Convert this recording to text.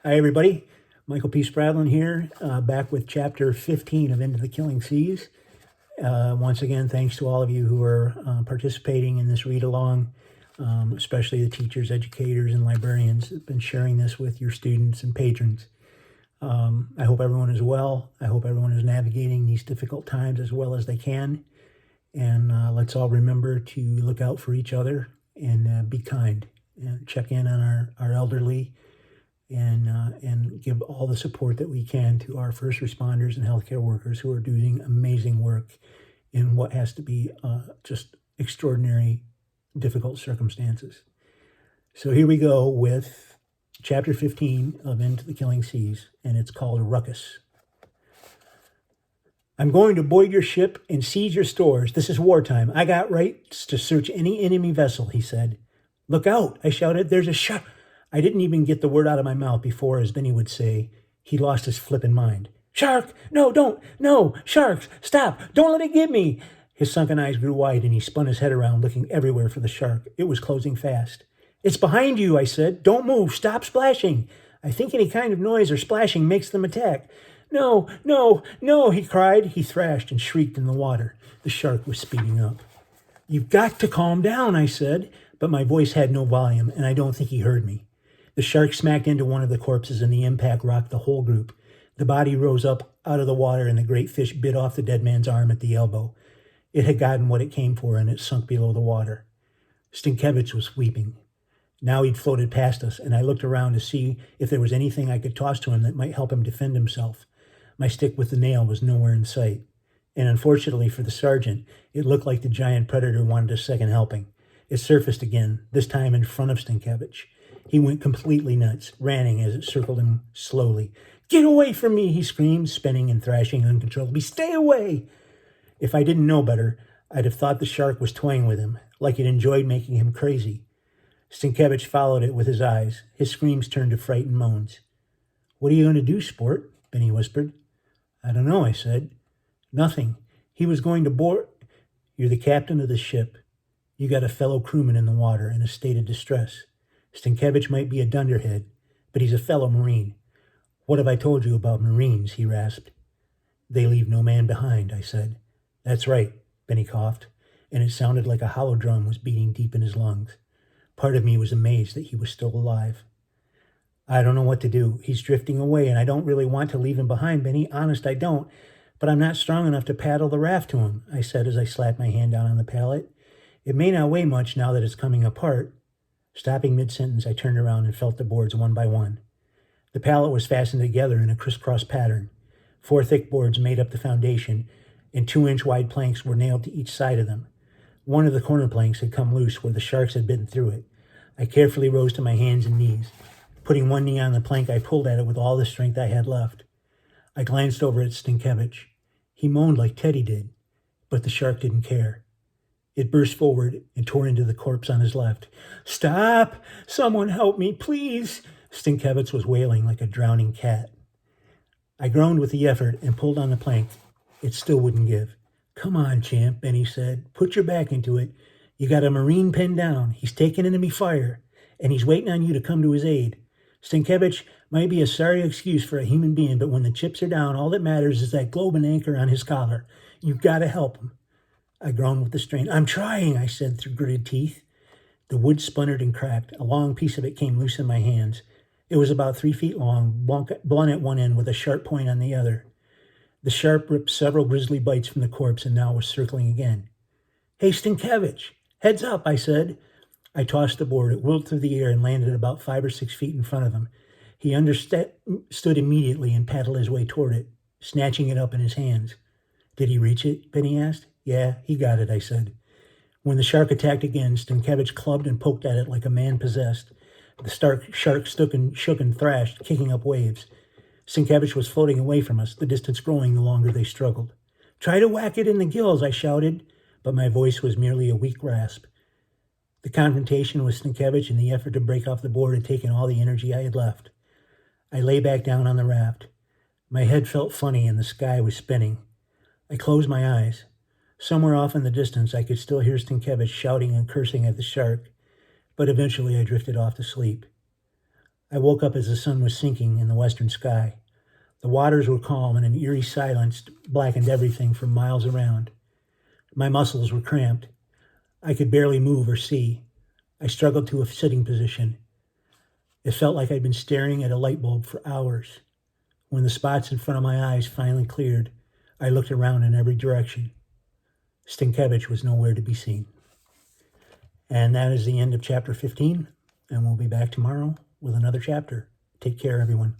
Hi, everybody. Michael P. Spradlin here, back with Chapter 15 of Into the Killing Seas. Once again, thanks to all of you who are participating in this read-along, especially the teachers, educators, and librarians that have been sharing this with your students and patrons. I hope everyone is well. I hope everyone is navigating these difficult times as well as they can. And let's all remember to look out for each other and be kind and check in on our elderly and give all the support that we can to our first responders and healthcare workers who are doing amazing work in what has to be just extraordinary, difficult circumstances. So here we go with Chapter 15 of Into the Killing Seas, and it's called Ruckus. I'm going to board your ship and seize your stores. This is wartime. I got rights to search any enemy vessel, he said. Look out, I shouted. There's a shark. I didn't even get the word out of my mouth before, as Benny would say, he lost his flippin' mind. Shark! No, don't! No! Sharks! Stop! Don't let it get me! His sunken eyes grew wide, and he spun his head around, looking everywhere for the shark. It was closing fast. It's behind you, I said. Don't move. Stop splashing. I think any kind of noise or splashing makes them attack. No, no, no, he cried. He thrashed and shrieked in the water. The shark was speeding up. You've got to calm down, I said, but my voice had no volume, and I don't think he heard me. The shark smacked into one of the corpses, and the impact rocked the whole group. The body rose up out of the water, and the great fish bit off the dead man's arm at the elbow. It had gotten what it came for, and it sunk below the water. Stinkevich was weeping. Now he'd floated past us, and I looked around to see if there was anything I could toss to him that might help him defend himself. My stick with the nail was nowhere in sight. And unfortunately for the sergeant, it looked like the giant predator wanted a second helping. It surfaced again, this time in front of Stinkevich. He went completely nuts, ranting as it circled him slowly. Get away from me, he screamed, spinning and thrashing uncontrollably. Stay away! If I didn't know better, I'd have thought the shark was toying with him, like it enjoyed making him crazy. Stinkevich followed it with his eyes. His screams turned to frightened moans. What are you going to do, sport? Benny whispered. I don't know, I said. Nothing. He was going to board. You're the captain of the ship. You got a fellow crewman in the water in a state of distress. Stinkevich might be a dunderhead, but he's a fellow Marine. What have I told you about Marines? He rasped. They leave no man behind, I said. That's right, Benny coughed, and it sounded like a hollow drum was beating deep in his lungs. Part of me was amazed that he was still alive. I don't know what to do. He's drifting away, and I don't really want to leave him behind, Benny. Honest, I don't. But I'm not strong enough to paddle the raft to him, I said as I slapped my hand down on the pallet. It may not weigh much now that it's coming apart. Stopping mid-sentence, I turned around and felt the boards one by one. The pallet was fastened together in a crisscross pattern. 4 thick boards made up the foundation, and 2-inch wide planks were nailed to each side of them. One of the corner planks had come loose where the sharks had bitten through it. I carefully rose to my hands and knees. Putting one knee on the plank, I pulled at it with all the strength I had left. I glanced over at Stinkevich. He moaned like Teddy did, but the shark didn't care. It burst forward and tore into the corpse on his left. Stop! Someone help me, please! Stinkevich was wailing like a drowning cat. I groaned with the effort and pulled on the plank. It still wouldn't give. Come on, champ, Benny said. Put your back into it. You got a Marine pinned down. He's taking enemy fire, and he's waiting on you to come to his aid. Stinkevich might be a sorry excuse for a human being, but when the chips are down, all that matters is that globe and anchor on his collar. You've got to help him. I groaned with the strain. I'm trying, I said through gritted teeth. The wood splintered and cracked. A long piece of it came loose in my hands. It was about 3 feet long, blunt at one end with a sharp point on the other. The sharp ripped several grisly bites from the corpse and now was circling again. Hey, Stinkevich! Heads up, I said. I tossed the board. It whirled through the air and landed about 5 or 6 feet in front of him. He understood immediately and paddled his way toward it, snatching it up in his hands. Did he reach it? Benny asked. Yeah, he got it, I said. When the shark attacked again, Stinkevich clubbed and poked at it like a man possessed. The shark shook and thrashed, kicking up waves. Stinkevich was floating away from us, the distance growing the longer they struggled. Try to whack it in the gills, I shouted, but my voice was merely a weak rasp. The confrontation with Stinkevich and the effort to break off the board had taken all the energy I had left. I lay back down on the raft. My head felt funny and the sky was spinning. I closed my eyes. Somewhere off in the distance, I could still hear Stinkevich shouting and cursing at the shark, but eventually I drifted off to sleep. I woke up as the sun was sinking in the western sky. The waters were calm, and an eerie silence blackened everything for miles around. My muscles were cramped. I could barely move or see. I struggled to a sitting position. It felt like I'd been staring at a light bulb for hours. When the spots in front of my eyes finally cleared, I looked around in every direction. Stinkevich was nowhere to be seen. And that is the end of chapter 15, and we'll be back tomorrow with another chapter. Take care, everyone.